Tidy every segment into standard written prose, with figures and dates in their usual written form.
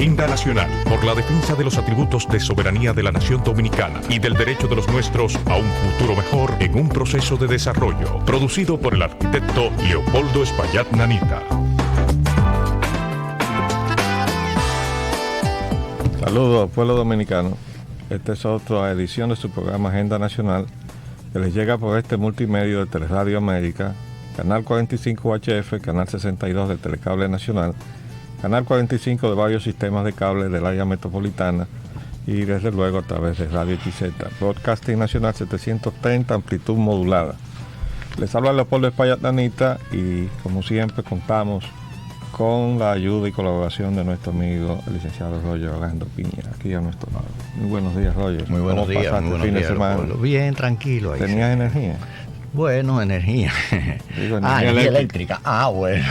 Agenda Nacional por la defensa de los atributos de soberanía de la nación dominicana y del derecho de los nuestros a un futuro mejor en un proceso de desarrollo. Producido por el arquitecto Leopoldo Espaillat Nanita. Saludos al pueblo dominicano. Esta es otra edición de su programa Agenda Nacional que les llega por este multimedio de Teleradio América, Canal 45 UHF, Canal 62 del Telecable Nacional, Canal 45 de varios sistemas de cable del área metropolitana y desde luego a través de Radio XZ, Broadcasting Nacional 730, amplitud modulada. Les habla Leopoldo Espaillat Nanita y como siempre contamos con la ayuda y colaboración de nuestro amigo el licenciado Roger Orlando Piña, aquí a nuestro lado. Muy buenos días, Roger. Muy buenos días, muy buenos días, Leopoldo. Bien, tranquilo. Ahí ¿Tenías energía? Bueno, energía. Digo, energía eléctrica. Bueno.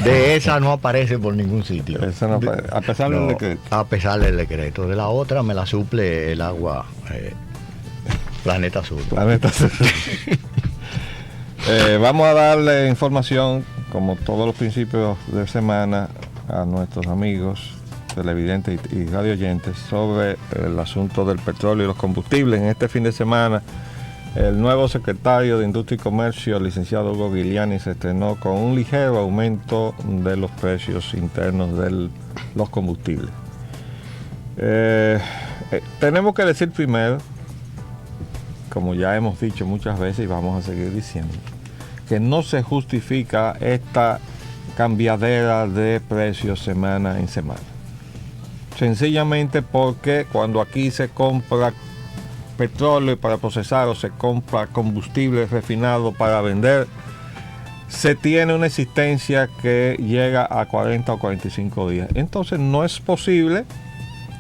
De esa no aparece por ningún sitio. Esa no a pesar del decreto. A pesar del decreto. De la otra me la suple el agua Planeta Sur. Planeta Sur. Vamos a darle información, como todos los principios de semana, a nuestros amigos televidentes y radio oyentes sobre el asunto del petróleo y los combustibles. En este fin de semana, el nuevo secretario de Industria y Comercio, el licenciado Hugo Giuliani, se estrenó con un ligero aumento de los precios internos de los combustibles. Tenemos que decir primero, como ya hemos dicho muchas veces y vamos a seguir diciendo, que no se justifica esta cambiadera de precios semana en semana. Sencillamente porque cuando aquí se compra petróleo para procesar o se compra combustible refinado para vender, se tiene una existencia que llega a 40 o 45 días. Entonces no es posible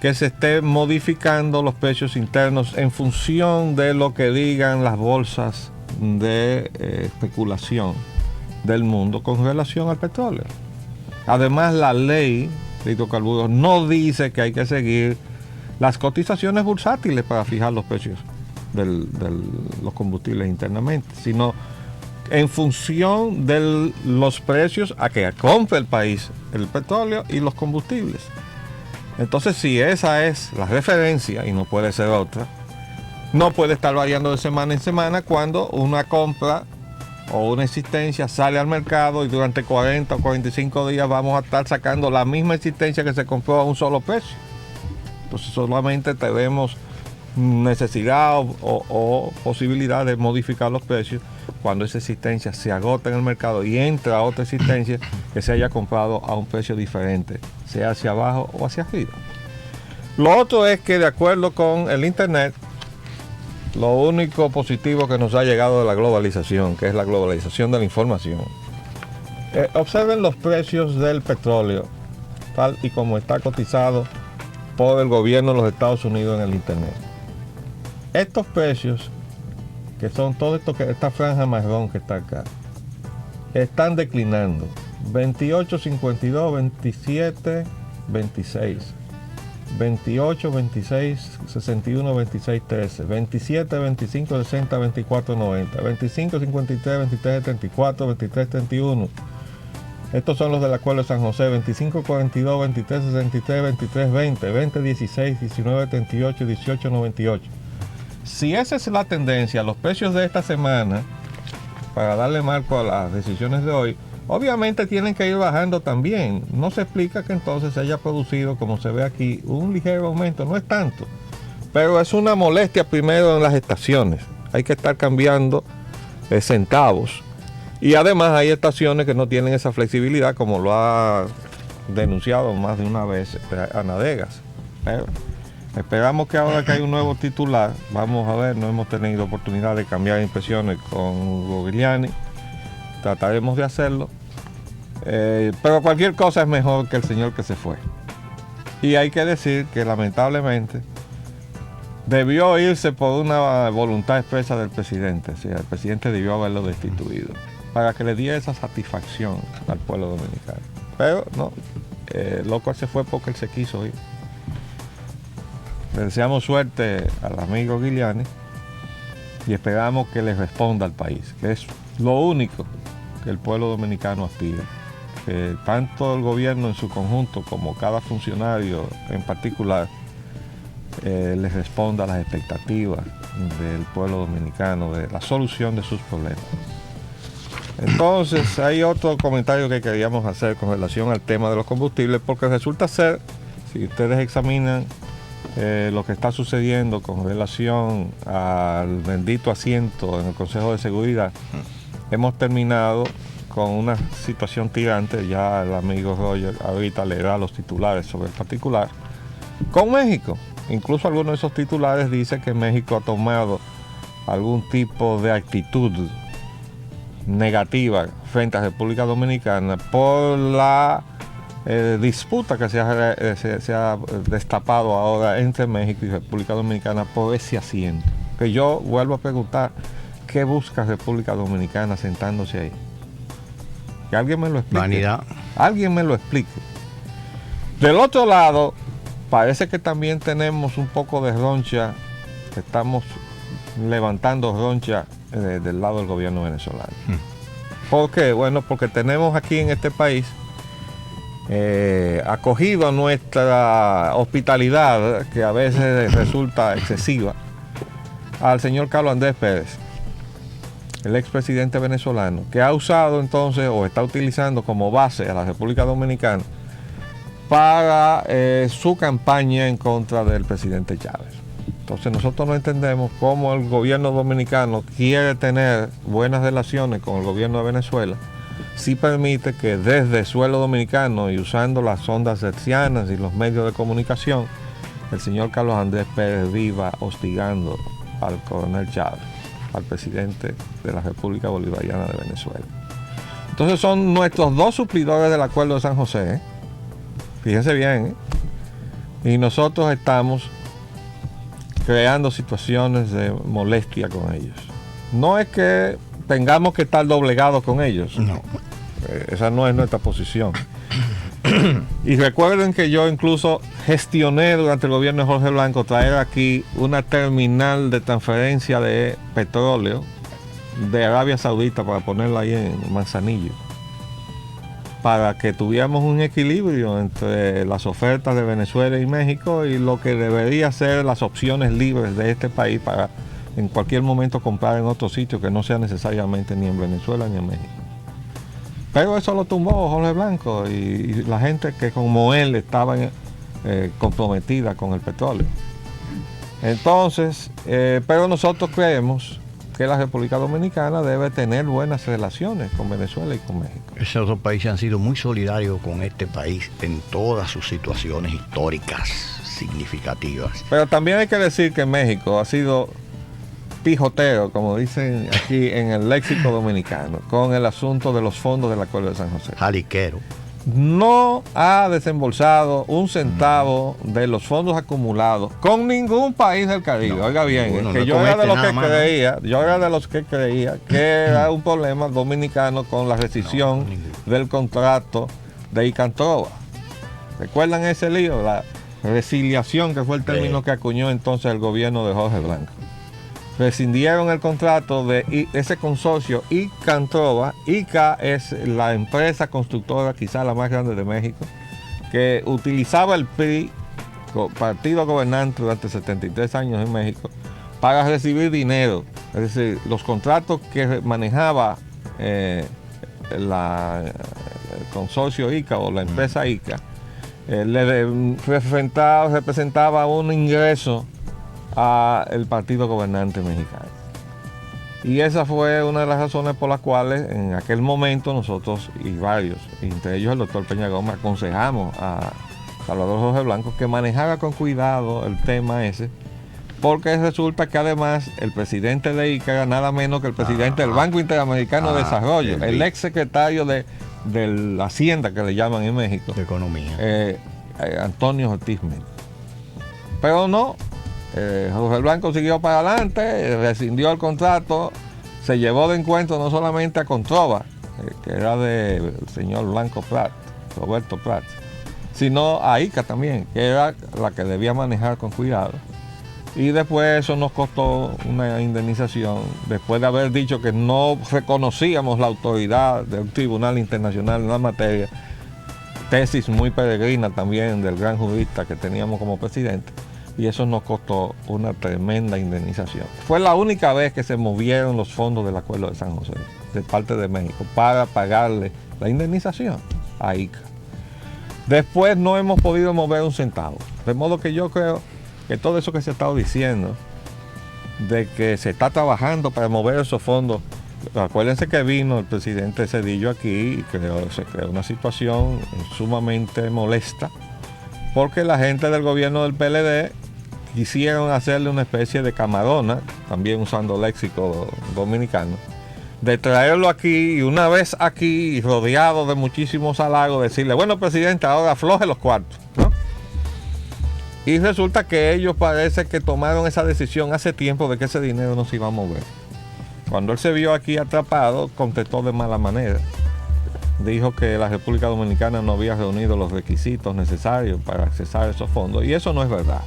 que se esté modificando los precios internos en función de lo que digan las bolsas de especulación del mundo con relación al petróleo. Además, la ley de hidrocarburos no dice que hay que seguir las cotizaciones bursátiles para fijar los precios de los combustibles internamente, sino en función de los precios a que compre el país el petróleo y los combustibles. Entonces, si esa es la referencia y no puede ser otra, no puede estar variando de semana en semana cuando una compra o una existencia sale al mercado y durante 40 o 45 días vamos a estar sacando la misma existencia que se compró a un solo precio. Entonces solamente tenemos necesidad o posibilidad de modificar los precios cuando esa existencia se agota en el mercado y entra otra existencia que se haya comprado a un precio diferente, sea hacia abajo o hacia arriba. Lo otro es que de acuerdo con el Internet, lo único positivo que nos ha llegado de la globalización, que es la globalización de la información, observen los precios del petróleo, tal y como está cotizado por el gobierno de los Estados Unidos en el Internet. Estos precios, que son todo esto, esta franja marrón que está acá, están declinando. 28, 52, 27, 26. 28, 26, 61, 26, 13, 27, 25, 60, 24, 90, 25, 53, 23, 74, 23, 31. Estos son los del Acuerdo de San José, 25, 42, 23, 63, 23, 20, 20, 16, 19, 38, 18, 98. Si esa es la tendencia, los precios de esta semana, para darle marco a las decisiones de hoy, obviamente tienen que ir bajando también. No se explica que entonces se haya producido, como se ve aquí, un ligero aumento. No es tanto, pero es una molestia primero en las estaciones. Hay que estar cambiando centavos. Y además hay estaciones que no tienen esa flexibilidad, como lo ha denunciado más de una vez Anadegas. Pero esperamos que ahora que hay un nuevo titular, vamos a ver, no hemos tenido oportunidad de cambiar impresiones con Hugo Giuliani. Trataremos de hacerlo, pero cualquier cosa es mejor que el señor que se fue. Y hay que decir que lamentablemente debió irse por una voluntad expresa del presidente. O sea, el presidente debió haberlo destituido para que le diera esa satisfacción al pueblo dominicano. Pero no, loco se fue porque él se quiso ir. Le deseamos suerte al amigo Giuliani y esperamos que le responda al país, que es lo único que el pueblo dominicano aspira, que tanto el gobierno en su conjunto como cada funcionario en particular les responda a las expectativas del pueblo dominicano, de la solución de sus problemas. Entonces, hay otro comentario que queríamos hacer con relación al tema de los combustibles, porque resulta ser, si ustedes examinan lo que está sucediendo con relación al bendito asiento en el Consejo de Seguridad, hemos terminado con una situación tirante. Ya el amigo Roger ahorita leerá los titulares sobre el particular, con México. Incluso algunos de esos titulares dicen que México ha tomado algún tipo de actitud negativa frente a República Dominicana por la disputa que se ha destapado ahora entre México y República Dominicana por ese asiento. Que yo vuelvo a preguntar, ¿qué busca República Dominicana sentándose ahí? Que alguien me lo explique. Vanidad. Alguien me lo explique. Del otro lado, parece que también tenemos un poco de roncha, estamos levantando roncha del lado del gobierno venezolano. ¿Por qué? Bueno, porque tenemos aquí en este país acogido a nuestra hospitalidad, que a veces resulta excesiva, al señor Carlos Andrés Pérez, el expresidente venezolano, que ha usado entonces o está utilizando como base a la República Dominicana para su campaña en contra del presidente Chávez. Entonces nosotros no entendemos cómo el gobierno dominicano quiere tener buenas relaciones con el gobierno de Venezuela si permite que desde suelo dominicano y usando las ondas hertzianas y los medios de comunicación, el señor Carlos Andrés Pérez viva hostigando al coronel Chávez, al presidente de la República Bolivariana de Venezuela. Entonces son nuestros dos suplidores del Acuerdo de San José, fíjense bien, y nosotros estamos creando situaciones de molestia con ellos. No es que tengamos que estar doblegados con ellos, No. Esa no es nuestra posición. Y recuerden que yo incluso gestioné durante el gobierno de Jorge Blanco traer aquí una terminal de transferencia de petróleo de Arabia Saudita para ponerla ahí en Manzanillo, para que tuviéramos un equilibrio entre las ofertas de Venezuela y México y lo que debería ser las opciones libres de este país para en cualquier momento comprar en otro sitio que no sea necesariamente ni en Venezuela ni en México. Pero eso lo tumbó Jorge Blanco y la gente que como él estaba comprometida con el petróleo. Entonces, pero nosotros creemos que la República Dominicana debe tener buenas relaciones con Venezuela y con México. Esos dos países han sido muy solidarios con este país en todas sus situaciones históricas significativas. Pero también hay que decir que México ha sido pijotero, como dicen aquí en el léxico dominicano, con el asunto de los fondos del Acuerdo de San José. Jaliquero. No ha desembolsado un centavo de los fondos acumulados con ningún país del Caribe. No, Oiga bien, ninguno, que no yo era de los que más, creía, yo era de los que creía que era un problema dominicano con la rescisión del contrato de Icantrova. ¿Recuerdan ese lío? La resiliación, que fue el término que acuñó entonces el gobierno de Jorge Blanco. Rescindieron el contrato de ese consorcio Icantrova. ICA es la empresa constructora quizá la más grande de México, que utilizaba el PRI, partido gobernante, durante 73 años en México, para recibir dinero. Es decir, los contratos que manejaba el consorcio ICA o la empresa ICA representaba un ingreso al partido gobernante mexicano. Y esa fue una de las razones por las cuales en aquel momento nosotros y varios, entre ellos el doctor Peña Gómez, aconsejamos a Salvador Jorge Blanco que manejara con cuidado el tema ese, porque resulta que además el presidente de ICA era nada menos que el presidente del Banco Interamericano de Desarrollo, el ex secretario de la Hacienda, que le llaman en México, De economía. Antonio Ortiz Mena. Pero no, Jorge Blanco siguió para adelante, rescindió el contrato, se llevó de encuentro no solamente a Controva, que era del señor Blanco Prat, Roberto Prat, sino a ICA también, que era la que debía manejar con cuidado Y después eso nos costó una indemnización, después de haber dicho que no reconocíamos la autoridad del Tribunal Internacional en la materia, tesis muy peregrina también del gran jurista que teníamos como presidente, y eso nos costó una tremenda indemnización. Fue la única vez que se movieron los fondos del Acuerdo de San José, de parte de México, para pagarle la indemnización a ICA. Después no hemos podido mover un centavo, de modo que yo creo que todo eso que se ha estado diciendo, de que se está trabajando para mover esos fondos, acuérdense que vino el presidente Zedillo aquí y se creó una situación sumamente molesta, porque la gente del gobierno del PLD quisieron hacerle una especie de camarona, también usando léxico dominicano, de traerlo aquí y una vez aquí, rodeado de muchísimos halagos, decirle, bueno, presidente, ahora afloje los cuartos, ¿no? Y resulta que ellos parece que tomaron esa decisión hace tiempo de que ese dinero no se iba a mover. Cuando él se vio aquí atrapado, contestó de mala manera. Dijo que la República Dominicana no había reunido los requisitos necesarios para accesar esos fondos. Y eso no es verdad.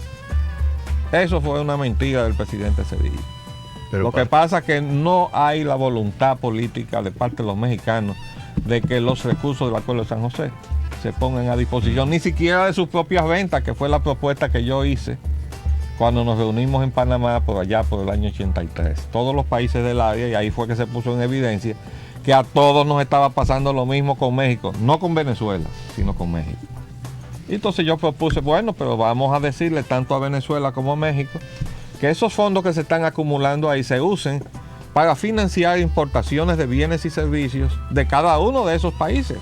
Eso fue una mentira del presidente Zedillo. Lo que pasa es que no hay la voluntad política de parte de los mexicanos de que los recursos del Acuerdo de San José se pongan a disposición, ni siquiera de sus propias ventas, que fue la propuesta que yo hice cuando nos reunimos en Panamá por allá por el año 83. Todos los países del área, y ahí fue que se puso en evidencia que a todos nos estaba pasando lo mismo con México, no con Venezuela, sino con México. Y entonces yo propuse, bueno, pero vamos a decirle tanto a Venezuela como a México que esos fondos que se están acumulando ahí se usen para financiar importaciones de bienes y servicios de cada uno de esos países,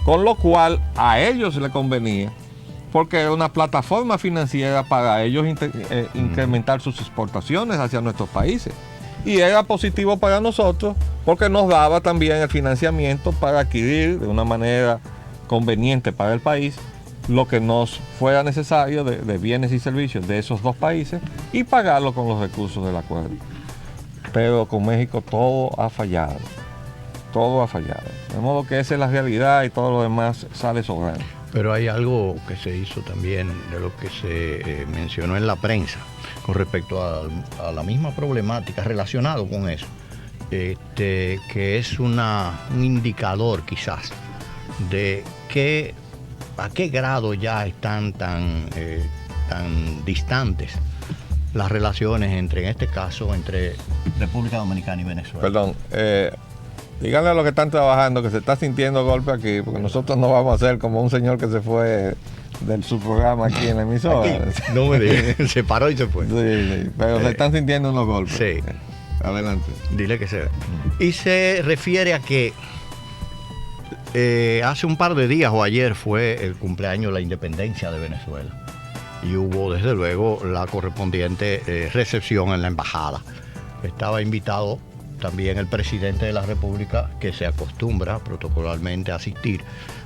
con lo cual a ellos les convenía, porque era una plataforma financiera para ellos incrementar sus exportaciones hacia nuestros países. Y era positivo para nosotros porque nos daba también el financiamiento para adquirir de una manera conveniente para el país lo que nos fuera necesario de bienes y servicios de esos dos países y pagarlo con los recursos del acuerdo. Pero con México todo ha fallado. Todo ha fallado. De modo que esa es la realidad y todo lo demás sale sobrando. Pero hay algo que se hizo también de lo que se mencionó en la prensa con respecto a la misma problemática relacionado con eso, que es un indicador quizás de a qué grado ya están tan distantes las relaciones en este caso, entre República Dominicana y Venezuela. Perdón, díganle a los que están trabajando que se está sintiendo golpe aquí, porque nosotros no vamos a hacer como un señor que se fue de su programa aquí en la emisora. Aquí, no me digas, se paró y se fue. Sí, pero se están sintiendo unos golpes. Sí. Adelante. Dile que sea. Y se refiere a que hace un par de días o ayer fue el cumpleaños de la independencia de Venezuela. Y hubo desde luego la correspondiente recepción en la embajada. Estaba invitado también el presidente de la República, que se acostumbra protocolarmente a asistir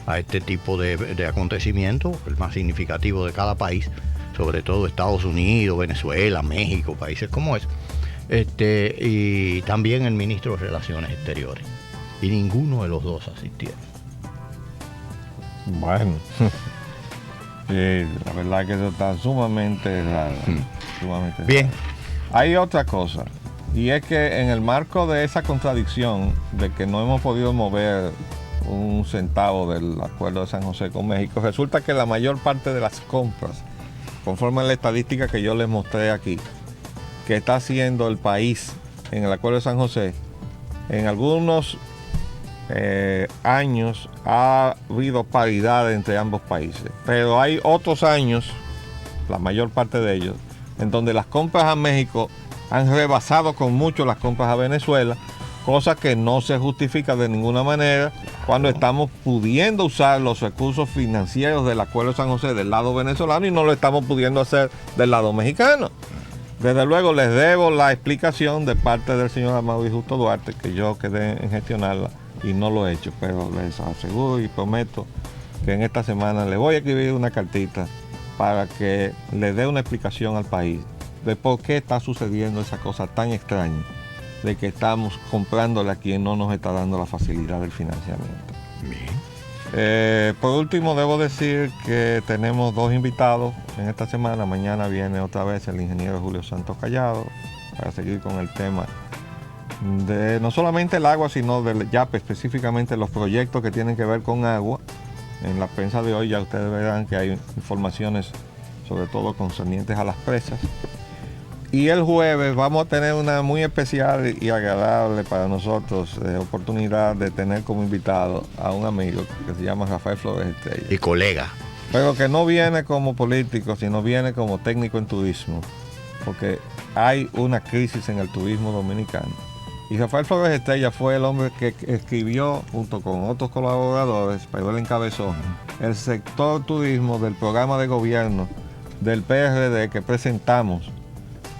a este tipo de acontecimientos, el más significativo de cada país, sobre todo Estados Unidos, Venezuela, México, países como ese, y también el ministro de Relaciones Exteriores. Y ninguno de los dos asistieron. Bueno, sí, la verdad es que eso está sumamente raro. Sumamente Bien. Raro. Hay otra cosa. Y es que en el marco de esa contradicción de que no hemos podido mover un centavo del Acuerdo de San José con México, resulta que la mayor parte de las compras, conforme a la estadística que yo les mostré aquí, que está haciendo el país en el Acuerdo de San José, en algunos años ha habido paridad entre ambos países, pero hay otros años, la mayor parte de ellos, en donde las compras a México han rebasado con mucho las compras a Venezuela, cosa que no se justifica de ninguna manera cuando estamos pudiendo usar los recursos financieros del Acuerdo de San José del lado venezolano y no lo estamos pudiendo hacer del lado mexicano. Desde luego les debo la explicación de parte del señor Amaury Justo Duarte, que yo quedé en gestionarla y no lo he hecho, pero les aseguro y prometo que en esta semana le voy a escribir una cartita para que le dé una explicación al país de por qué está sucediendo esa cosa tan extraña de que estamos comprándole a quien no nos está dando la facilidad del financiamiento. Bien. Por último, debo decir que tenemos 2 invitados en esta semana. Mañana viene otra vez el ingeniero Julio Santos Callado para seguir con el tema de no solamente el agua, sino del YAPE, específicamente los proyectos que tienen que ver con agua. En la prensa de hoy ya ustedes verán que hay informaciones sobre todo concernientes a las presas. Y el jueves vamos a tener una muy especial y agradable para nosotros oportunidad de tener como invitado a un amigo que se llama Rafael Flores Estrella. Y colega. Pero que no viene como político, sino viene como técnico en turismo, porque hay una crisis en el turismo dominicano. Y Rafael Flores Estrella fue el hombre que escribió, junto con otros colaboradores, pero él encabezó el sector turismo del programa de gobierno del PRD que presentamos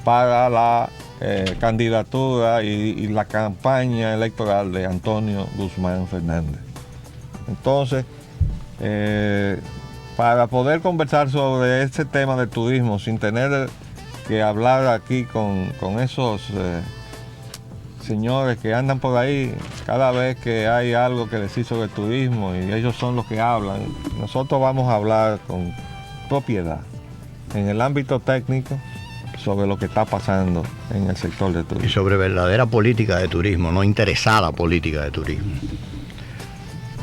para la candidatura y la campaña electoral de Antonio Guzmán Fernández. Entonces, para poder conversar sobre este tema del turismo sin tener que hablar aquí con esos señores que andan por ahí cada vez que hay algo que decir sobre el turismo y ellos son los que hablan, nosotros vamos a hablar con propiedad en el ámbito técnico sobre lo que está pasando en el sector de turismo. Y sobre verdadera política de turismo, no interesada política de turismo.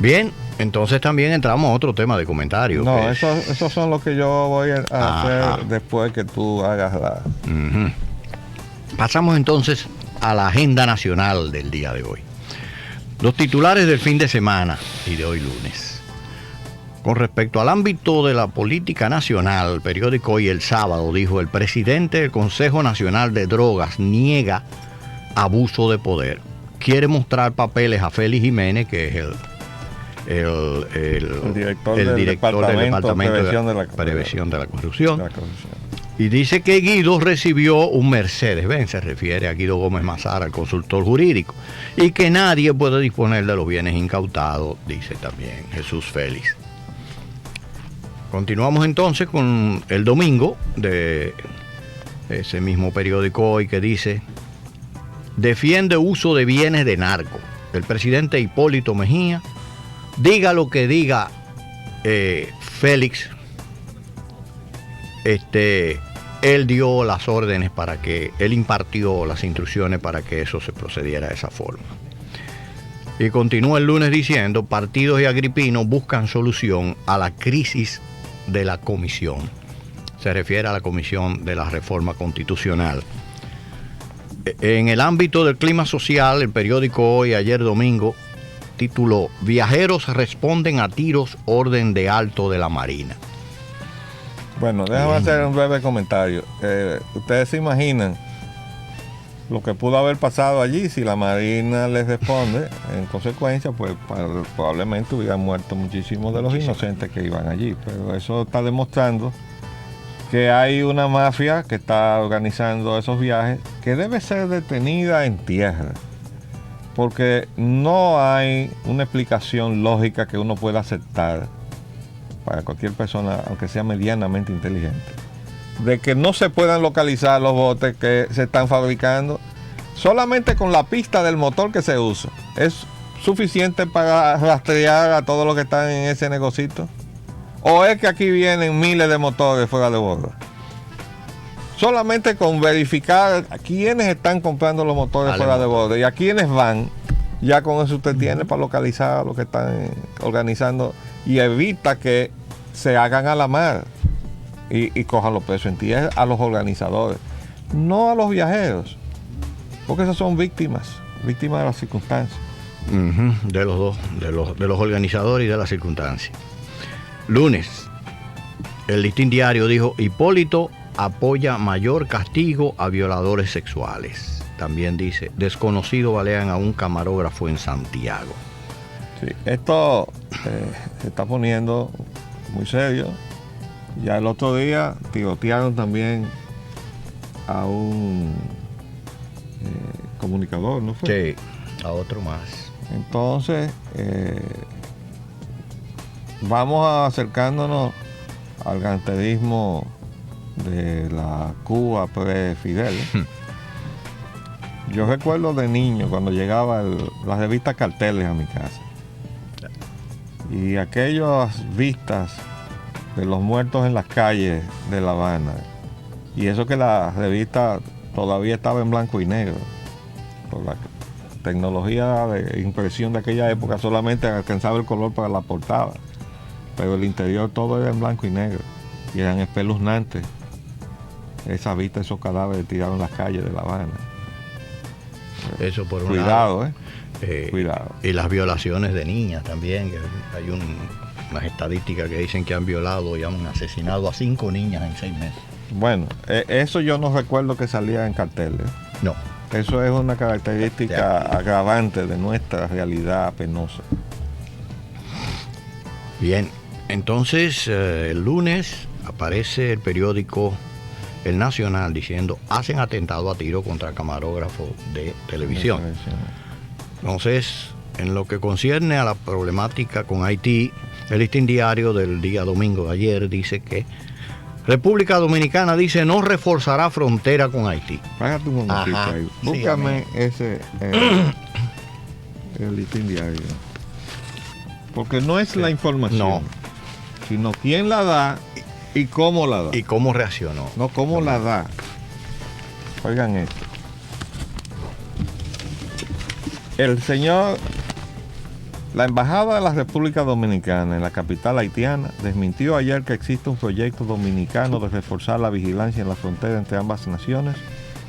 Bien, entonces también entramos a otro tema de comentario. No, esos son los que yo voy a hacer después que tú hagas la... Uh-huh. Pasamos entonces a la agenda nacional del día de hoy. Los titulares del fin de semana y de hoy lunes. Con respecto al ámbito de la política nacional, el periódico Hoy el sábado dijo: el presidente del Consejo Nacional de Drogas niega abuso de poder. Quiere mostrar papeles a Félix Jiménez, que es el director del Departamento de Prevención de la Corrupción. Y dice que Guido recibió un Mercedes-Benz, se refiere a Guido Gómez Mazara, el consultor jurídico, y que nadie puede disponer de los bienes incautados, dice también Jesús Félix. Continuamos entonces con el domingo de ese mismo periódico Hoy, que dice: defiende uso de bienes de narco. El presidente Hipólito Mejía, diga lo que diga Félix, él dio las órdenes para que, él impartió las instrucciones para que eso se procediera de esa forma. Y continúa el lunes diciendo: partidos y Agripino buscan solución a la crisis de la comisión. Se refiere a la comisión de la reforma constitucional. En el ámbito del clima social, el periódico Hoy ayer domingo tituló: viajeros responden a tiros, orden de alto de la Marina. Bueno, déjame hacer un breve comentario. Ustedes se imaginan lo que pudo haber pasado allí si la Marina les responde. En consecuencia, pues probablemente hubieran muerto muchísimos de los inocentes que iban allí. Pero eso está demostrando que hay una mafia que está organizando esos viajes que debe ser detenida en tierra. Porque no hay una explicación lógica que uno pueda aceptar para cualquier persona, aunque sea medianamente inteligente, de que no se puedan localizar los botes que se están fabricando. Solamente con la pista del motor que se usa es suficiente para rastrear a todos los que están en ese negocito. ¿O es que aquí vienen miles de motores fuera de borda? Solamente con verificar a quiénes están comprando los motores fuera de borda y a quiénes van, ya con eso usted tiene para localizar a los que están organizando y evita que se hagan a la mar y cojan los presos en tierra a los organizadores, no a los viajeros, porque esos son víctimas de las circunstancias. De los dos, de los organizadores y de las circunstancias. Lunes, el Listín Diario dijo: Hipólito apoya mayor castigo a violadores sexuales. También dice: desconocido balean a un camarógrafo en Santiago. Sí, esto se está poniendo muy serio. Ya el otro día tirotearon también a un comunicador, ¿no fue? Sí, a otro más. Entonces, vamos acercándonos al gangsterismo de la Cuba pre-Fidel. Yo recuerdo de niño cuando llegaba la revista Carteles a mi casa. Y aquellas vistas de los muertos en las calles de La Habana, y eso que la revista todavía estaba en blanco y negro, por la tecnología de impresión de aquella época solamente alcanzaba el color para la portada, pero el interior todo era en blanco y negro, y eran espeluznantes esa vista, esos cadáveres tirados en las calles de La Habana. Eso por un Cuidado, lado. Cuidado. Y las violaciones de niñas también, que hay unas estadísticas que dicen que han violado y han asesinado a 5 niñas en 6 meses. Bueno, eso yo no recuerdo que salía en carteles. No. Eso es una característica agravante de nuestra realidad penosa. Bien, entonces el lunes aparece el periódico El Nacional diciendo: hacen atentado a tiro contra camarógrafo de televisión. Entonces, en lo que concierne a la problemática con Haití, el Listín Diario del día domingo de ayer dice que República Dominicana dice no reforzará frontera con Haití. Págate un momentito ahí. Búscame ese el Listín Diario. Porque no es la información, sino quién la da y cómo la da. ¿Y cómo reaccionó? No, cómo la da. Oigan esto. La Embajada de la República Dominicana en la capital haitiana desmintió ayer que existe un proyecto dominicano de reforzar la vigilancia en la frontera entre ambas naciones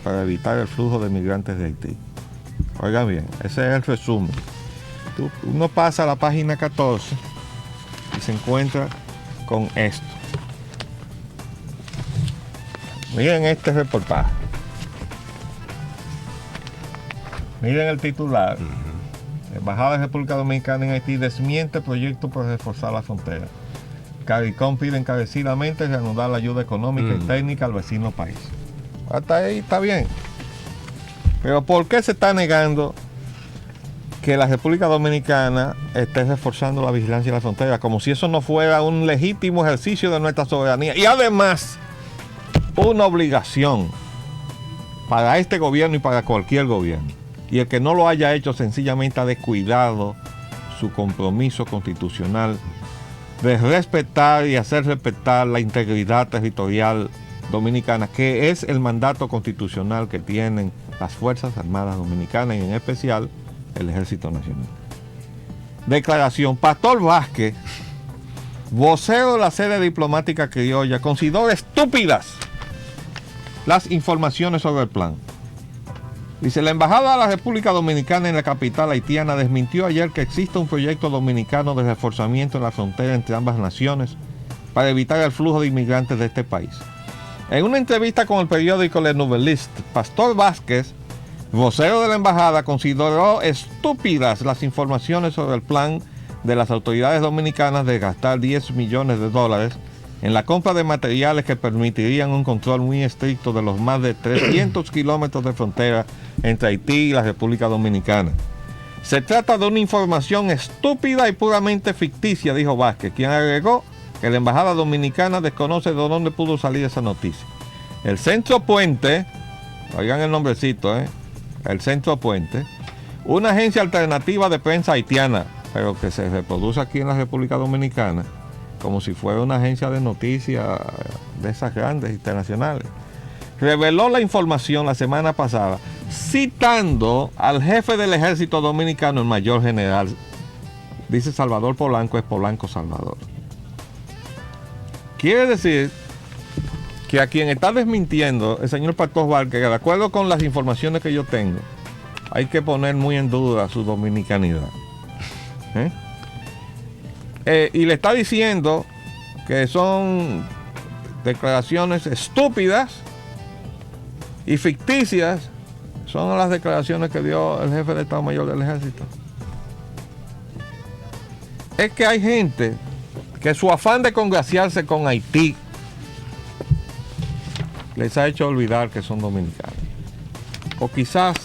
para evitar el flujo de migrantes de Haití. Oigan bien, ese es el resumen. Uno pasa a la página 14 y se encuentra con esto. Miren este reportaje. Miren el titular. La Embajada de la República Dominicana en Haití desmiente proyecto para reforzar la frontera. CARICOM pide encarecidamente reanudar la ayuda económica y técnica al vecino país. Hasta ahí está bien. Pero ¿por qué se está negando que la República Dominicana esté reforzando la vigilancia de la frontera? Como si eso no fuera un legítimo ejercicio de nuestra soberanía. Y además, una obligación para este gobierno y para cualquier gobierno. Y el que no lo haya hecho sencillamente ha descuidado su compromiso constitucional de respetar y hacer respetar la integridad territorial dominicana, que es el mandato constitucional que tienen las Fuerzas Armadas Dominicanas y en especial el Ejército Nacional. Declaración. Pastor Vázquez, vocero de la sede diplomática criolla, considera estúpidas las informaciones sobre el plan. Dice: la Embajada de la República Dominicana en la capital haitiana desmintió ayer que existe un proyecto dominicano de reforzamiento en la frontera entre ambas naciones para evitar el flujo de inmigrantes de este país. En una entrevista con el periódico Le Nouvelliste, Pastor Vázquez, vocero de la embajada, consideró estúpidas las informaciones sobre el plan de las autoridades dominicanas de gastar $10 millones en la compra de materiales que permitirían un control muy estricto de los más de 300 kilómetros de frontera entre Haití y la República Dominicana. Se trata de una información estúpida y puramente ficticia, dijo Vázquez, quien agregó que la Embajada Dominicana desconoce de dónde pudo salir esa noticia. El Centro Puente, oigan el nombrecito, el Centro Puente, una agencia alternativa de prensa haitiana, pero que se reproduce aquí en la República Dominicana, como si fuera una agencia de noticias de esas grandes internacionales, reveló la información la semana pasada, citando al jefe del ejército dominicano, el mayor general, dice Salvador Polanco, es Polanco Salvador. Quiere decir que a quien está desmintiendo el señor Pastor Vázquez, de acuerdo con las informaciones que yo tengo, hay que poner muy en duda su dominicanidad. Y le está diciendo que son declaraciones estúpidas y ficticias. Son las declaraciones que dio el jefe de Estado Mayor del Ejército. Es que hay gente que su afán de congraciarse con Haití les ha hecho olvidar que son dominicanos. O quizás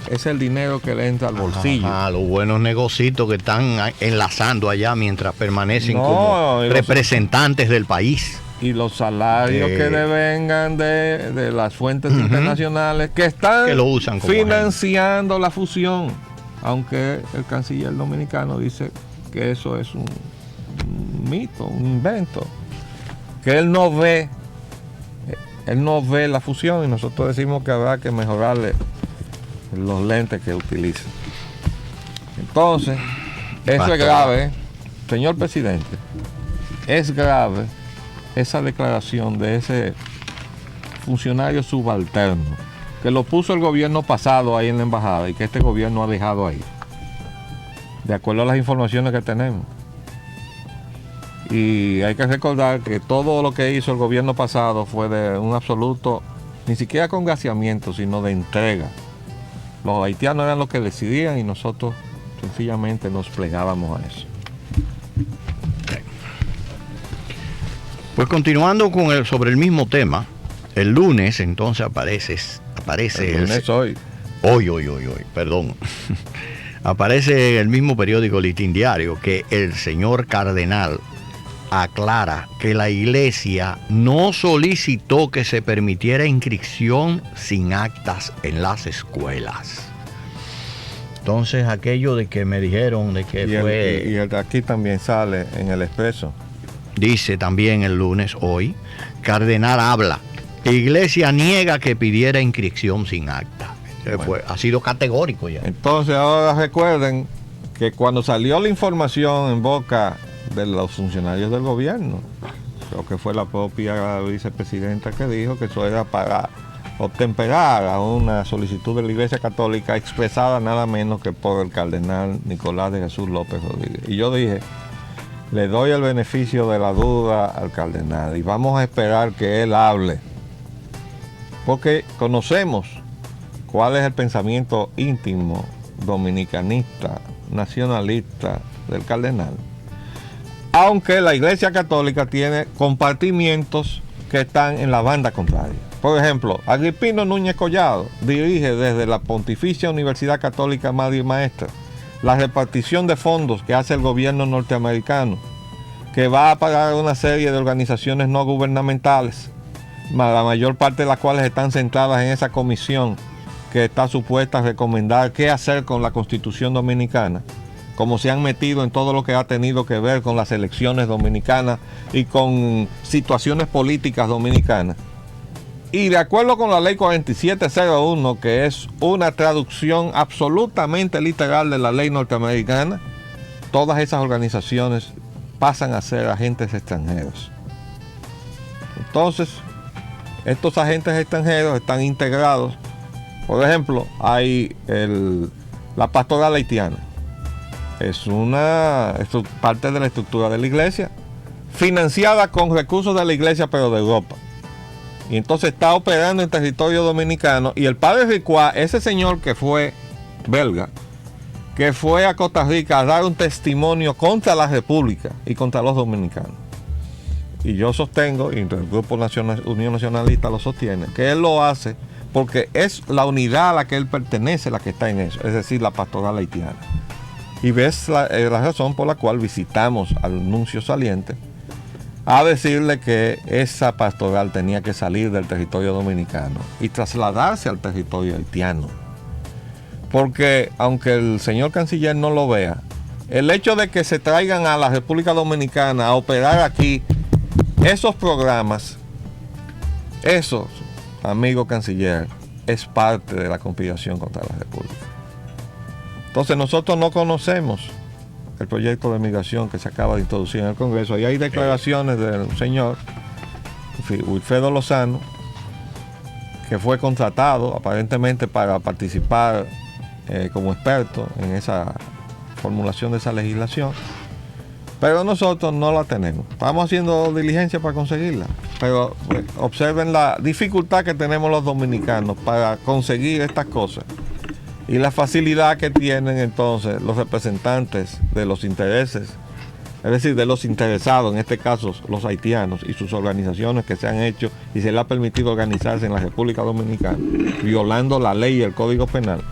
es el dinero que le entra al bolsillo. Los buenos negocios que están enlazando allá mientras permanecen como representantes del país. Y los salarios que devengan de las fuentes internacionales que están que lo usan como financiando la fusión. Aunque el canciller dominicano dice que eso es mito, un invento, que él no ve la fusión y nosotros decimos que habrá que mejorarle los lentes que utiliza. Entonces, eso es grave, señor presidente, es grave esa declaración de ese funcionario subalterno que lo puso el gobierno pasado ahí en la embajada y que este gobierno ha dejado ahí, de acuerdo a las informaciones que tenemos. Y hay que recordar que todo lo que hizo el gobierno pasado fue de un absoluto, ni siquiera congraciamiento, sino de entrega. Los haitianos eran los que decidían y nosotros sencillamente nos plegábamos a eso. Pues continuando con sobre el mismo tema, el lunes entonces aparece el lunes hoy, perdón. Aparece en el mismo periódico Listín Diario que el señor cardenal aclara que la iglesia no solicitó que se permitiera inscripción sin actas en las escuelas. Entonces aquello de que me dijeron de que y el de aquí también sale en el Expreso. Dice también el lunes hoy, cardenal habla, iglesia niega que pidiera inscripción sin acta. Bueno, ha sido categórico ya. Entonces ahora recuerden que cuando salió la información en boca de los funcionarios del gobierno, creo que fue la propia vicepresidenta que dijo que eso era para obtemperar a una solicitud de la Iglesia Católica expresada nada menos que por el cardenal Nicolás de Jesús López Rodríguez. Y yo dije, le doy el beneficio de la duda al cardenal y vamos a esperar que él hable, porque conocemos cuál es el pensamiento íntimo dominicanista, nacionalista del cardenal. Aunque la Iglesia Católica tiene compartimientos que están en la banda contraria. Por ejemplo, Agripino Núñez Collado dirige desde la Pontificia Universidad Católica Madre y Maestra la repartición de fondos que hace el gobierno norteamericano, que va a pagar una serie de organizaciones no gubernamentales, la mayor parte de las cuales están centradas en esa comisión que está supuesta a recomendar qué hacer con la Constitución Dominicana, como se han metido en todo lo que ha tenido que ver con las elecciones dominicanas y con situaciones políticas dominicanas. Y de acuerdo con la ley 4701, que es una traducción absolutamente literal de la ley norteamericana, todas esas organizaciones pasan a ser agentes extranjeros. Entonces, estos agentes extranjeros están integrados. Por ejemplo, hay la pastoral haitiana. Es parte de la estructura de la iglesia, financiada con recursos de la iglesia, pero de Europa. Y entonces está operando en territorio dominicano. Y el padre Ricuá, ese señor que fue belga, que fue a Costa Rica a dar un testimonio contra la República y contra los dominicanos. Y yo sostengo, y el Grupo Unión Nacionalista lo sostiene, que él lo hace porque es la unidad a la que él pertenece la que está en eso, es decir, la pastoral haitiana. Y ves la razón por la cual visitamos al nuncio saliente a decirle que esa pastoral tenía que salir del territorio dominicano y trasladarse al territorio haitiano. Porque aunque el señor canciller no lo vea, el hecho de que se traigan a la República Dominicana a operar aquí esos programas, eso, amigo canciller, es parte de la conspiración contra la República. Entonces nosotros no conocemos el proyecto de migración que se acaba de introducir en el Congreso. Y hay declaraciones del señor Wilfredo Lozano, que fue contratado aparentemente para participar como experto en esa formulación de esa legislación. Pero nosotros no la tenemos. Estamos haciendo diligencia para conseguirla. Pero observen la dificultad que tenemos los dominicanos para conseguir estas cosas. Y la facilidad que tienen entonces los representantes de los intereses, es decir, de los interesados, en este caso los haitianos y sus organizaciones que se han hecho y se les ha permitido organizarse en la República Dominicana, violando la ley y el Código Penal.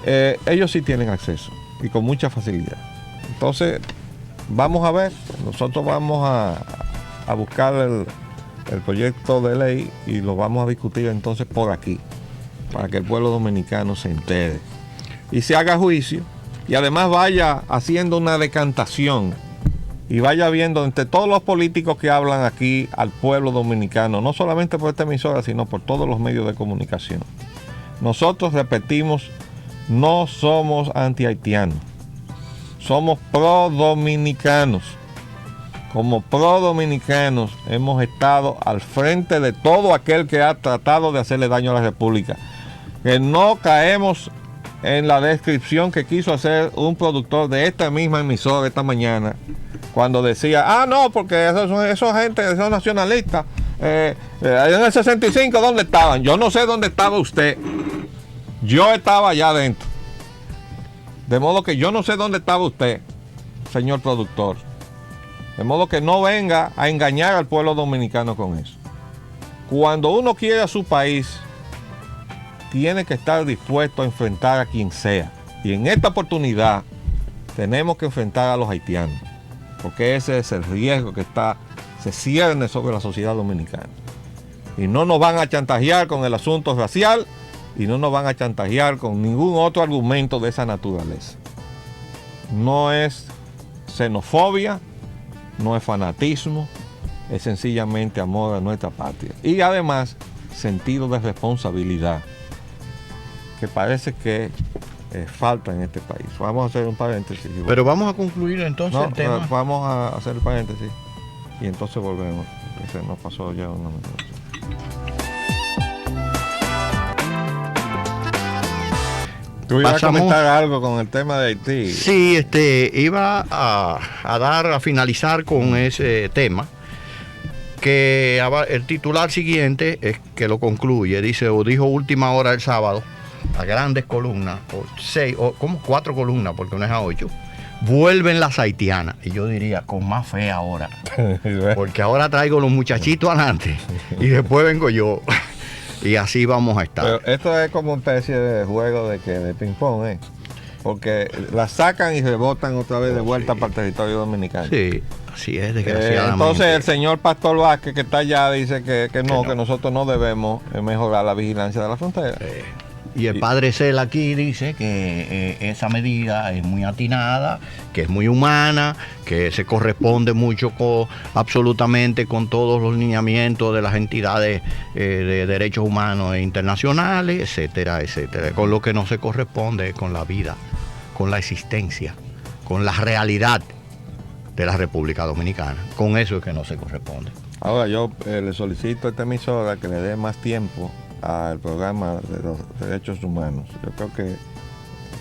Ellos sí tienen acceso y con mucha facilidad. Entonces, vamos a ver, nosotros vamos a buscar el proyecto de ley y lo vamos a discutir entonces por aquí, para que el pueblo dominicano se entere y se haga juicio y además vaya haciendo una decantación y vaya viendo entre todos los políticos que hablan aquí al pueblo dominicano, no solamente por esta emisora, sino por todos los medios de comunicación. Nosotros repetimos, no somos anti-haitianos, somos pro-dominicanos. Como pro-dominicanos hemos estado al frente de todo aquel que ha tratado de hacerle daño a la República. Que no caemos en la descripción que quiso hacer un productor de esta misma emisora esta mañana, cuando decía, no, porque esos gente, esos nacionalistas, en el 65, ¿dónde estaban? Yo no sé dónde estaba usted. Yo estaba allá adentro. De modo que yo no sé dónde estaba usted, señor productor. De modo que no venga a engañar al pueblo dominicano con eso. Cuando uno quiere a su país, tiene que estar dispuesto a enfrentar a quien sea. Y en esta oportunidad tenemos que enfrentar a los haitianos, porque ese es el riesgo que se cierne sobre la sociedad dominicana. Y no nos van a chantajear con el asunto racial, y no nos van a chantajear con ningún otro argumento de esa naturaleza. No es xenofobia, no es fanatismo, es sencillamente amor a nuestra patria. Y además, sentido de responsabilidad, que parece que falta en este país. Vamos a hacer un paréntesis. Pero vamos a concluir entonces el tema. Vamos a hacer el paréntesis y entonces volvemos. Se nos pasó ya una minuto. ¿Tú ibas a comentar algo con el tema de Haití? Sí, iba a finalizar con ese tema, que el titular siguiente es que lo concluye, dijo última hora el sábado, a grandes columnas, como 4 columnas, porque no es a 8, vuelven las haitianas. Y yo diría, con más fe ahora, porque ahora traigo los muchachitos adelante y después vengo yo. Y así vamos a estar. Pero esto es como una especie de juego de ping-pong, porque la sacan y rebotan otra vez de vuelta para el territorio dominicano. Sí, así es, desgraciadamente. Entonces el señor Pastor Vázquez, que está allá, dice que nosotros no debemos mejorar la vigilancia de la frontera. Y el padre Cel aquí dice que esa medida es muy atinada, que es muy humana, que se corresponde mucho absolutamente con todos los lineamientos de las entidades de derechos humanos e internacionales, etcétera, etcétera. Con lo que no se corresponde con la vida, con la existencia, con la realidad de la República Dominicana. Con eso es que no se corresponde. Ahora yo le solicito a esta emisora que le dé más tiempo al programa de los derechos humanos. Yo creo que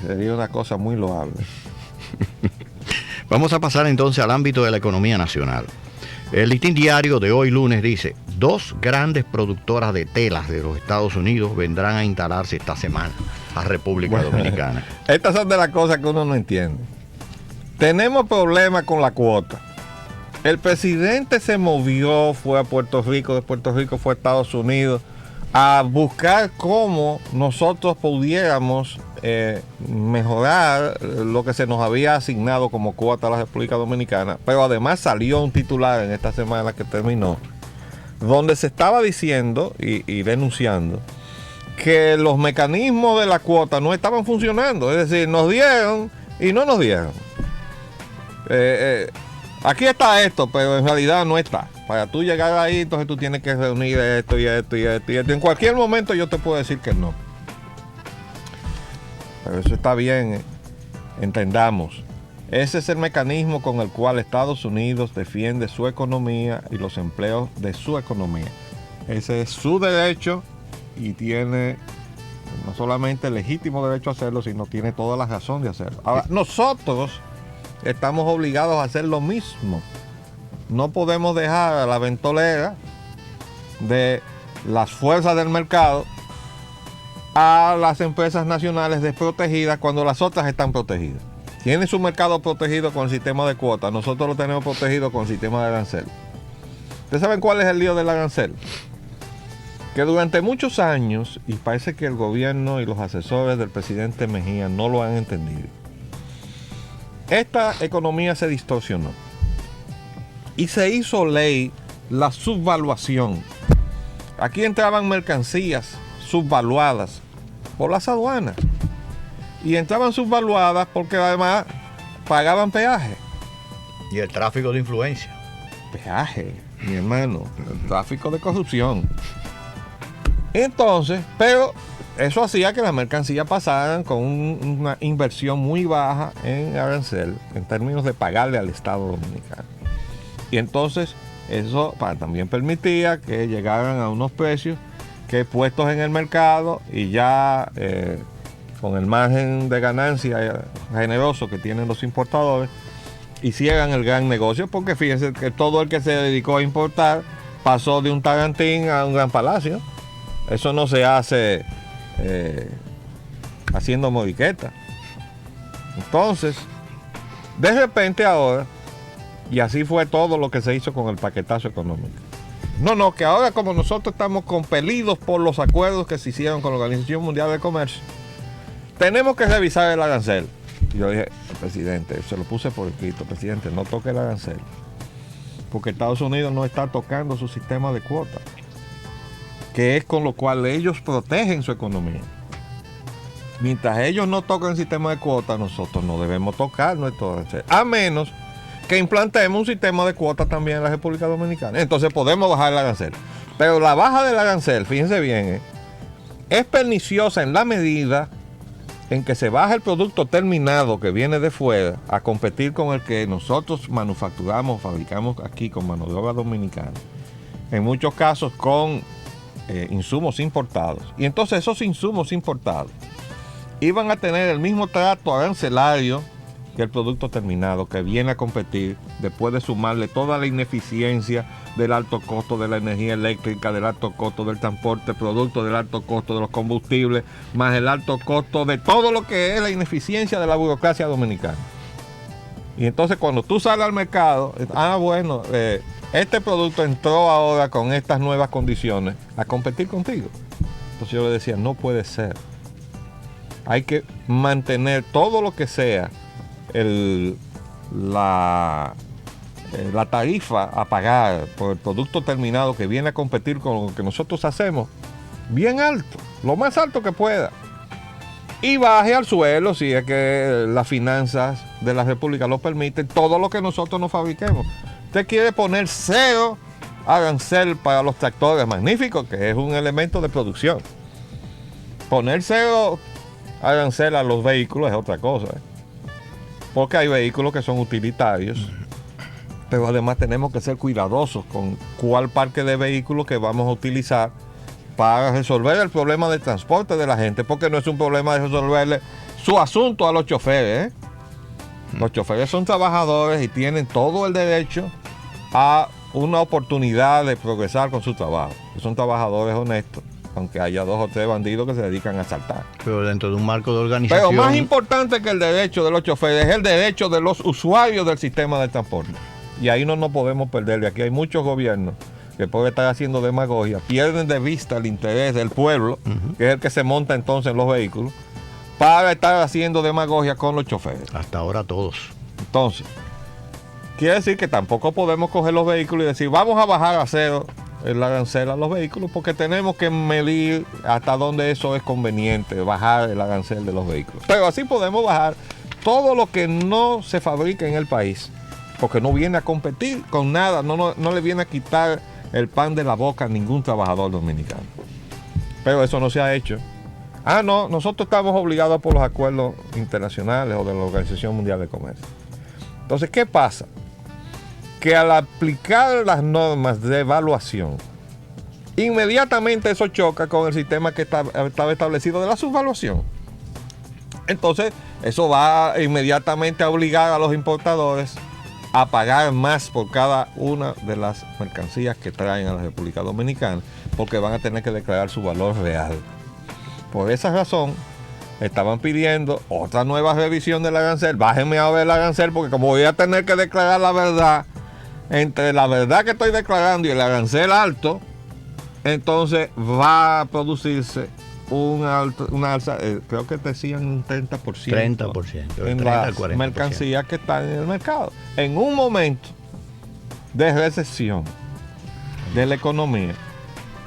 sería una cosa muy loable. Vamos a pasar entonces al ámbito de la economía nacional. El Listín Diario de hoy lunes dice: 2 grandes productoras de telas de los Estados Unidos vendrán a instalarse esta semana a República Dominicana. Estas son de las cosas que uno no entiende. Tenemos problemas con la cuota. El presidente se movió, fue a Puerto Rico, de Puerto Rico fue a Estados Unidos, a buscar cómo nosotros pudiéramos mejorar lo que se nos había asignado como cuota a la República Dominicana. Pero además salió un titular en esta semana que terminó, donde se estaba diciendo y denunciando que los mecanismos de la cuota no estaban funcionando. Es decir, nos dieron y no nos dieron. Aquí está esto, pero en realidad no está. Para tú llegar ahí, entonces tú tienes que reunir esto y esto y esto y esto. En cualquier momento yo te puedo decir que no. Pero eso está bien, entendamos. Ese es el mecanismo con el cual Estados Unidos defiende su economía y los empleos de su economía. Ese es su derecho y tiene no solamente el legítimo derecho a hacerlo, sino tiene toda la razón de hacerlo. Ahora, nosotros estamos obligados a hacer lo mismo. No podemos dejar a la ventolera de las fuerzas del mercado a las empresas nacionales desprotegidas cuando las otras están protegidas. Tienen su mercado protegido con el sistema de cuotas, nosotros lo tenemos protegido con el sistema de arancel. ¿Ustedes saben cuál es el lío del arancel? Que durante muchos años, y parece que el gobierno y los asesores del presidente Mejía no lo han entendido, esta economía se distorsionó y se hizo ley la subvaluación. Aquí entraban mercancías subvaluadas por las aduanas y entraban subvaluadas porque además pagaban peaje. Y el tráfico de influencia. Peaje, mi hermano, el tráfico de corrupción. Entonces, pero eso hacía que las mercancías pasaran con una inversión muy baja en arancel, en términos de pagarle al Estado Dominicano. Y entonces, eso también permitía que llegaran a unos precios que puestos en el mercado y ya con el margen de ganancia generoso que tienen los importadores, hicieran el gran negocio, porque fíjense que todo el que se dedicó a importar pasó de un Tagantín a un Gran Palacio. Eso no se hace haciendo modiqueta. Entonces, de repente ahora, y así fue todo lo que se hizo con el paquetazo económico. No, que ahora como nosotros estamos compelidos por los acuerdos que se hicieron con la Organización Mundial del Comercio, tenemos que revisar el arancel. Y yo dije, presidente, se lo puse por escrito, presidente, no toque el arancel, porque Estados Unidos no está tocando su sistema de cuotas, que es con lo cual ellos protegen su economía. Mientras ellos no tocan el sistema de cuotas, nosotros no debemos tocar nuestro arancel, a menos que implantemos un sistema de cuotas también en la República Dominicana. Entonces podemos bajar el arancel. Pero la baja del arancel, fíjense bien, es perniciosa en la medida en que se baja el producto terminado que viene de fuera a competir con el que nosotros manufacturamos, fabricamos aquí con mano de obra dominicana. En muchos casos con insumos importados. Y entonces esos insumos importados iban a tener el mismo trato arancelario que el producto terminado, que viene a competir después de sumarle toda la ineficiencia del alto costo de la energía eléctrica, del alto costo del transporte, producto del alto costo de los combustibles, más el alto costo de todo lo que es la ineficiencia de la burocracia dominicana. Y entonces cuando tú sales al mercado, este producto entró ahora con estas nuevas condiciones a competir contigo. Entonces yo le decía, no puede ser. Hay que mantener todo lo que sea la tarifa a pagar por el producto terminado que viene a competir con lo que nosotros hacemos, bien alto, lo más alto que pueda, y baje al suelo, si es que las finanzas de la República lo permiten, todo lo que nosotros nos fabriquemos. Usted quiere poner cero arancel para los tractores, magnífico, que es un elemento de producción. Poner cero arancel a los vehículos es otra cosa, porque hay vehículos que son utilitarios, pero además tenemos que ser cuidadosos con cuál parque de vehículos que vamos a utilizar para resolver el problema de transporte de la gente, porque no es un problema de resolverle su asunto a los choferes. Los choferes son trabajadores y tienen todo el derecho a una oportunidad de progresar con su trabajo. Son trabajadores honestos, aunque haya 2 o 3 bandidos que se dedican a asaltar. Pero dentro de un marco de organización. Pero más importante que el derecho de los choferes es el derecho de los usuarios del sistema de transporte. Y ahí no nos podemos perder. Aquí hay muchos gobiernos que pueden estar haciendo demagogia, pierden de vista el interés del pueblo, que es el que se monta entonces en los vehículos, para estar haciendo demagogia con los choferes. Hasta ahora todos. Entonces, quiere decir que tampoco podemos coger los vehículos y decir, vamos a bajar a cero el arancel a los vehículos, porque tenemos que medir hasta dónde eso es conveniente, bajar el arancel de los vehículos. Pero así podemos bajar todo lo que no se fabrica en el país, porque no viene a competir con nada, no le viene a quitar el pan de la boca a ningún trabajador dominicano. Pero eso no se ha hecho. No, nosotros estamos obligados por los acuerdos internacionales o de la Organización Mundial de Comercio. Entonces, ¿qué pasa? Que al aplicar las normas de evaluación, inmediatamente eso choca con el sistema que estaba establecido de la subvaluación. Entonces, eso va inmediatamente a obligar a los importadores a pagar más por cada una de las mercancías que traen a la República Dominicana, porque van a tener que declarar su valor real. Por esa razón, estaban pidiendo otra nueva revisión del arancel. Bájenme a ver el arancel, porque como voy a tener que declarar la verdad, entre la verdad que estoy declarando y el arancel alto, entonces va a producirse una alza, creo que decían un 30%, 30%, en 30 las 40%. mercancías que están en el mercado. En un momento de recesión de la economía,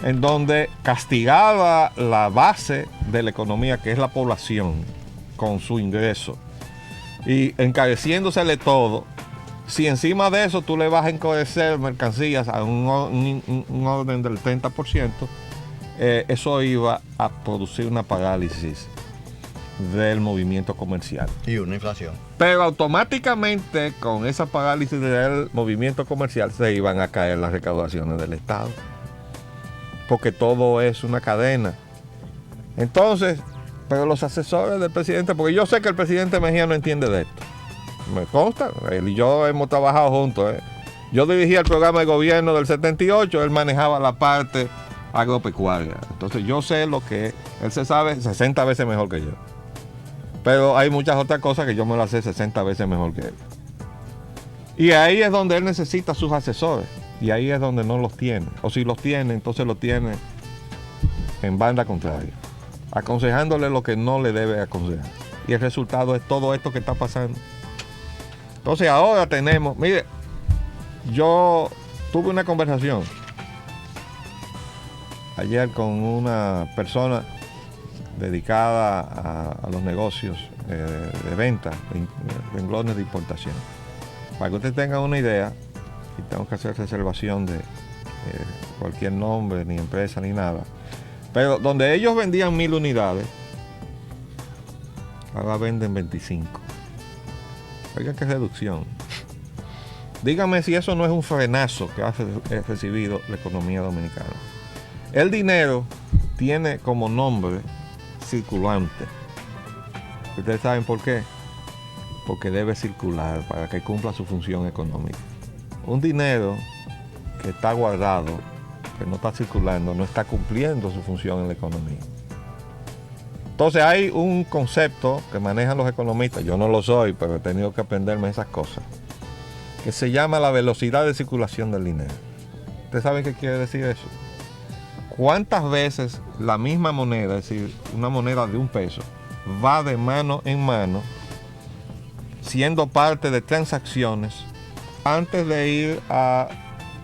en donde castigaba la base de la economía, que es la población, con su ingreso, y encareciéndosele todo, Si encima de eso tú le vas a encarecer mercancías a un orden del 30%, eso iba a producir una parálisis del movimiento comercial. Y una inflación. Pero automáticamente con esa parálisis del movimiento comercial se iban a caer las recaudaciones del Estado. Porque todo es una cadena. Entonces, pero los asesores del presidente, porque yo sé que el presidente Mejía no entiende de esto. Me consta, él y yo hemos trabajado juntos. Yo dirigía el programa de gobierno del 78, él manejaba la parte agropecuaria. Entonces yo sé lo que él se sabe 60 veces mejor que yo. Pero hay muchas otras cosas que yo me las sé 60 veces mejor que él. Y ahí es donde él necesita sus asesores. Y ahí es donde no los tiene. O si los tiene, entonces los tiene en banda contraria, aconsejándole lo que no le debe aconsejar. Y el resultado es todo esto que está pasando. Entonces ahora tenemos, mire, yo tuve una conversación ayer con una persona dedicada a los negocios de venta, de renglones de importación. Para que ustedes tengan una idea, y tengo que hacer reservación de cualquier nombre, ni empresa, ni nada, pero donde ellos vendían 1000 unidades, ahora venden 25. Oigan qué reducción. Dígame si eso no es un frenazo que ha recibido la economía dominicana. El dinero tiene como nombre circulante. ¿Ustedes saben por qué? Porque debe circular para que cumpla su función económica. Un dinero que está guardado, que no está circulando, no está cumpliendo su función en la economía. Entonces hay un concepto que manejan los economistas, yo no lo soy, pero he tenido que aprenderme esas cosas, que se llama la velocidad de circulación del dinero. ¿Ustedes saben qué quiere decir eso? ¿Cuántas veces la misma moneda, es decir, una moneda de $1, va de mano en mano, siendo parte de transacciones, antes de ir a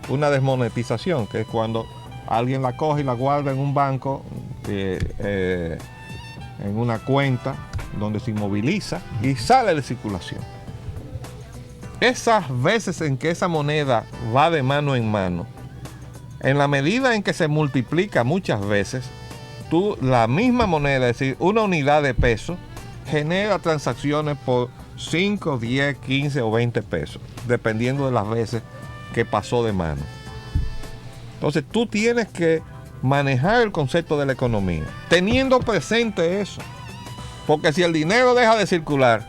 una desmonetización, que es cuando alguien la coge y la guarda en un banco, en una cuenta donde se inmoviliza y sale de circulación? Esas veces en que esa moneda va de mano en mano, en la medida en que se multiplica muchas veces, la misma moneda, es decir, una unidad de peso, genera transacciones por 5, 10, 15 o 20 pesos, dependiendo de las veces que pasó de mano. Entonces tú tienes que manejar el concepto de la economía, teniendo presente eso. Porque si el dinero deja de circular,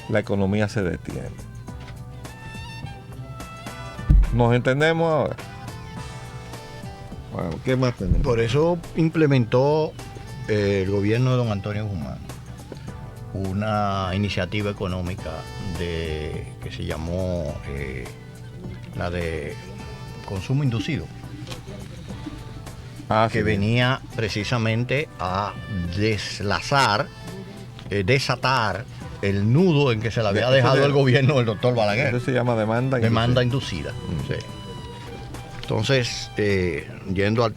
la economía se detiene. ¿Nos entendemos ahora? Bueno, ¿qué más tenemos? Por eso implementó el gobierno de don Antonio Guzmán una iniciativa económica que se llamó la de consumo inducido, que sí, venía precisamente a desatar el nudo en que se le había dejado el gobierno del doctor Balaguer. Eso se llama demanda inducida. Sí. Entonces, yendo al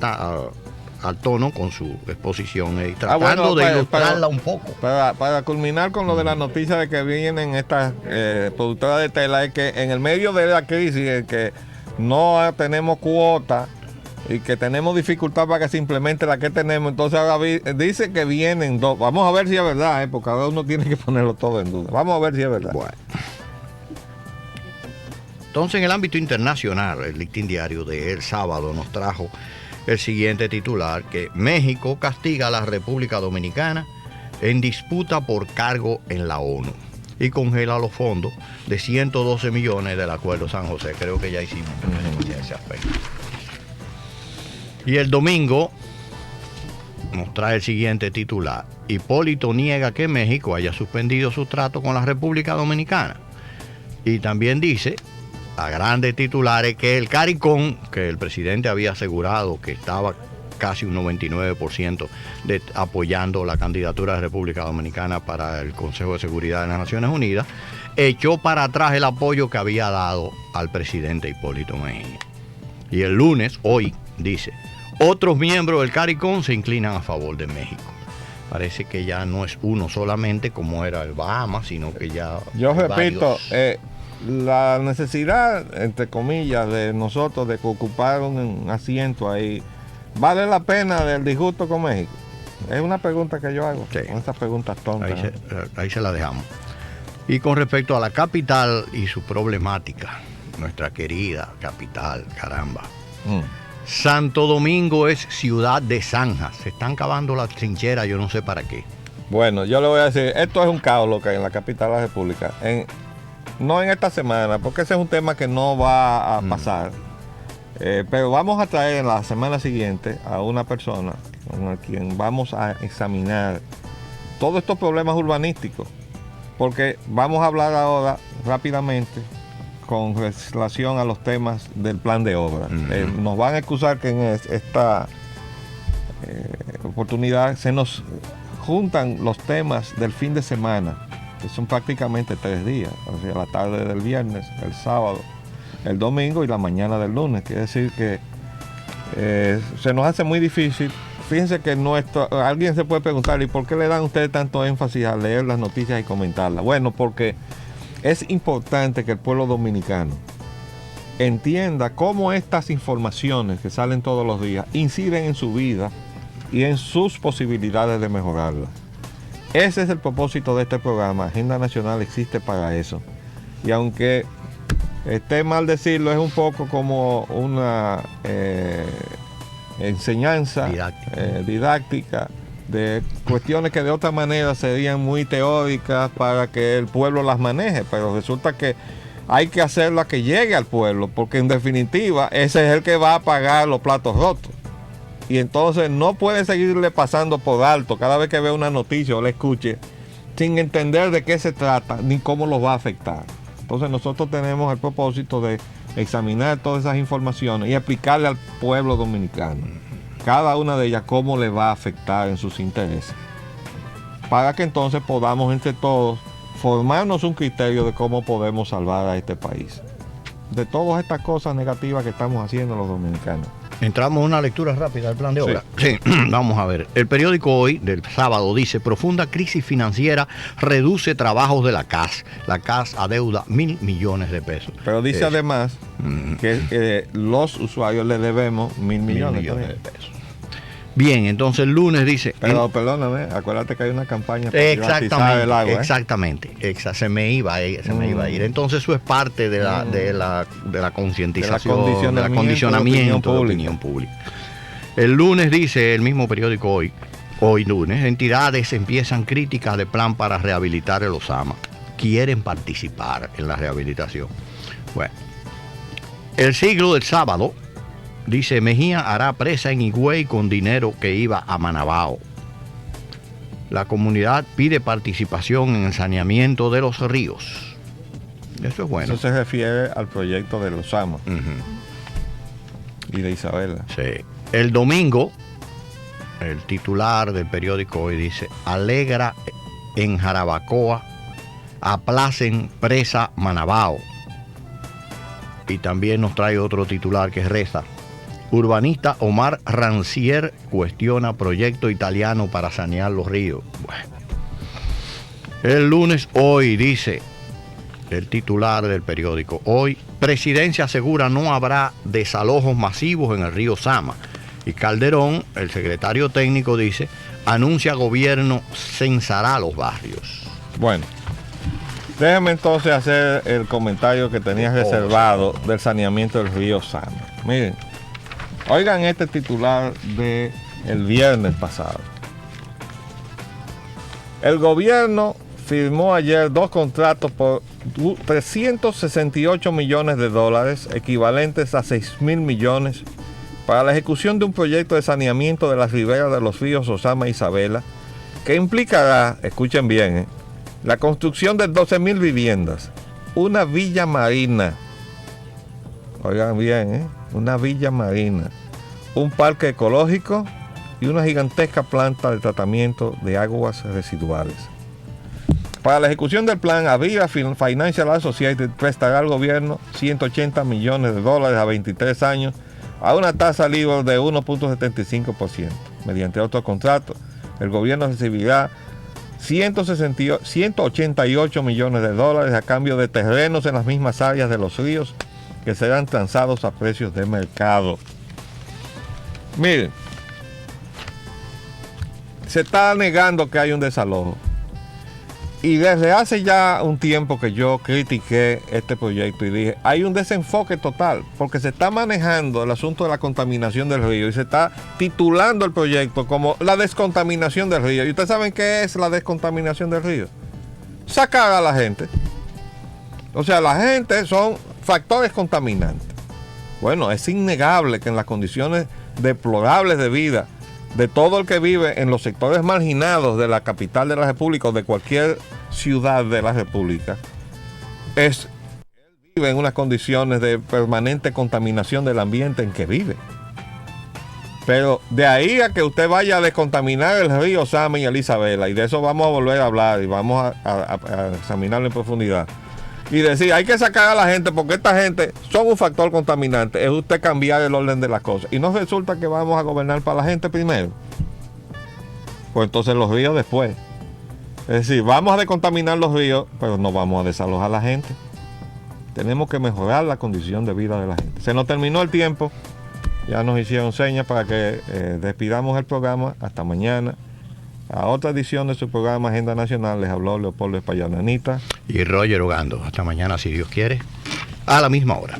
tono con su exposición y tratando de ilustrarla un poco. Para culminar con lo de la noticia de que vienen estas productoras de tela, es que en el medio de la crisis, en que no tenemos cuota y que tenemos dificultad para que se implemente la que tenemos, entonces ahora dice que vienen dos. Vamos a ver si es verdad, porque cada uno tiene que ponerlo todo en duda. Vamos a ver si es verdad. Bueno. Entonces, en el ámbito internacional, el Listín Diario de el sábado nos trajo el siguiente titular, que México castiga a la República Dominicana en disputa por cargo en la ONU y congela los fondos de 112 millones del Acuerdo San José. Creo que ya hicimos referencia a ese aspecto. Y el domingo nos trae el siguiente titular. Hipólito niega que México haya suspendido su trato con la República Dominicana. Y también dice, a grandes titulares, que el CARICOM, que el presidente había asegurado que estaba casi un 99% apoyando la candidatura de República Dominicana para el Consejo de Seguridad de las Naciones Unidas, echó para atrás el apoyo que había dado al presidente Hipólito Mejía. Y el lunes, hoy, dice, otros miembros del CARICOM se inclinan a favor de México. Parece que ya no es uno solamente como era el Bahamas, sino que ya... Yo repito, la necesidad, entre comillas, de nosotros de ocupar un asiento ahí, ¿vale la pena del disgusto con México? Es una pregunta que yo hago, Sí. con esas preguntas tontas. Ahí se la dejamos. Y con respecto a la capital y su problemática, nuestra querida capital, caramba. Santo Domingo es ciudad de zanjas. Se están cavando las trincheras, yo no sé para qué. Bueno, yo le voy a decir, esto es un caos lo que hay en la capital de la República. No en esta semana, porque ese es un tema que no va a pasar. Pero vamos a traer en la semana siguiente a una persona con quien vamos a examinar todos estos problemas urbanísticos. Porque vamos a hablar ahora rápidamente con relación a los temas del plan de obra. Nos van a excusar que en esta oportunidad se nos juntan los temas del fin de semana, que son prácticamente 3 días, o sea, la tarde del viernes, el sábado, el domingo y la mañana del lunes. Quiere decir que se nos hace muy difícil. Fíjense que alguien se puede preguntar, ¿y por qué le dan ustedes tanto énfasis a leer las noticias y comentarlas? Bueno, porque es importante que el pueblo dominicano entienda cómo estas informaciones que salen todos los días inciden en su vida y en sus posibilidades de mejorarla. Ese es el propósito de este programa. Agenda Nacional existe para eso. Y aunque esté mal decirlo, es un poco como una enseñanza didáctica de cuestiones que de otra manera serían muy teóricas para que el pueblo las maneje, pero resulta que hay que hacerla que llegue al pueblo, porque en definitiva ese es el que va a pagar los platos rotos. Y entonces no puede seguirle pasando por alto cada vez que ve una noticia o la escuche sin entender de qué se trata ni cómo los va a afectar. Entonces nosotros tenemos el propósito de examinar todas esas informaciones y explicarle al pueblo dominicano cada una de ellas cómo le va a afectar en sus intereses, para que entonces podamos entre todos formarnos un criterio de cómo podemos salvar a este país de todas estas cosas negativas que estamos haciendo los dominicanos. Entramos a una lectura rápida del plan de obra. Sí, vamos a ver. El periódico Hoy, del sábado, dice: profunda crisis financiera reduce trabajos de la CAS. La CAS adeuda 1.000 millones de pesos. Pero dice además que los usuarios le debemos 1.000 millones de pesos. Bien, entonces el lunes dice... Pero perdóname, acuérdate que hay una campaña para privatizar el agua. Exactamente, se me iba a ir. Entonces eso es parte de la concientización, del acondicionamiento de opinión pública. El lunes dice el mismo periódico Hoy lunes, entidades empiezan críticas de plan para rehabilitar el Osama. Quieren participar en la rehabilitación. Bueno, el Siglo del sábado dice: Mejía hará presa en Higüey con dinero que iba a Manabao. La comunidad pide participación en el saneamiento de los ríos. Eso es bueno. Eso se refiere al proyecto de Osama y de Isabela. Sí. El domingo, el titular del periódico Hoy dice: alegra en Jarabacoa, aplacen presa Manabao. Y también nos trae otro titular que reza: urbanista Omar Rancier cuestiona proyecto italiano para sanear los ríos. Bueno. El lunes Hoy dice el titular del periódico Hoy: presidencia asegura no habrá desalojos masivos en el río Sama. Y Calderón, el secretario técnico, dice: anuncia gobierno censará los barrios. Bueno, déjame entonces hacer el comentario que tenía reservado del saneamiento del río Sama. Miren, oigan este titular del viernes pasado. El gobierno firmó ayer 2 contratos por 368 millones de dólares, equivalentes a 6.000 millones, para la ejecución de un proyecto de saneamiento de las riberas de los ríos Osama e Isabela, que implicará, escuchen bien, la construcción de 12.000 viviendas, una villa marina, oigan bien, una villa marina, un parque ecológico y una gigantesca planta de tratamiento de aguas residuales. Para la ejecución del plan, Avira Financial Associated prestará al gobierno 180 millones de dólares a 23 años a una tasa LIBOR de 1.75%. Mediante otro contrato, el gobierno recibirá 188 millones de dólares a cambio de terrenos en las mismas áreas de los ríos que serán transados a precios de mercado. Miren, se está negando que hay un desalojo. Y desde hace ya un tiempo que yo critiqué este proyecto y dije, hay un desenfoque total, porque se está manejando el asunto de la contaminación del río y se está titulando el proyecto como la descontaminación del río. ¿Y ustedes saben qué es la descontaminación del río? Sacar a la gente. O sea, la gente son factores contaminantes. Bueno, es innegable que en las condiciones deplorables de vida de todo el que vive en los sectores marginados de la capital de la República o de cualquier ciudad de la República, él vive en unas condiciones de permanente contaminación del ambiente en que vive. Pero de ahí a que usted vaya a descontaminar el río Sama y Elizabeth, y de eso vamos a volver a hablar y vamos a examinarlo en profundidad, y decir, hay que sacar a la gente porque esta gente son un factor contaminante, es usted cambiar el orden de las cosas. Y no resulta que vamos a gobernar para la gente primero, pues entonces los ríos después. Es decir, vamos a descontaminar los ríos, pero no vamos a desalojar a la gente. Tenemos que mejorar la condición de vida de la gente. Se nos terminó el tiempo, ya nos hicieron señas para que despidamos el programa. Hasta mañana. A otra edición de su programa Agenda Nacional les habló Leopoldo Espaillat Anita y Roger Ogando. Hasta mañana, si Dios quiere, a la misma hora.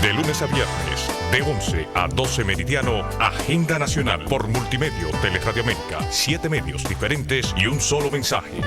De lunes a viernes, de 11 a 12 meridiano, Agenda Nacional por Multimedio, Teleradio América, 7 medios diferentes y un solo mensaje.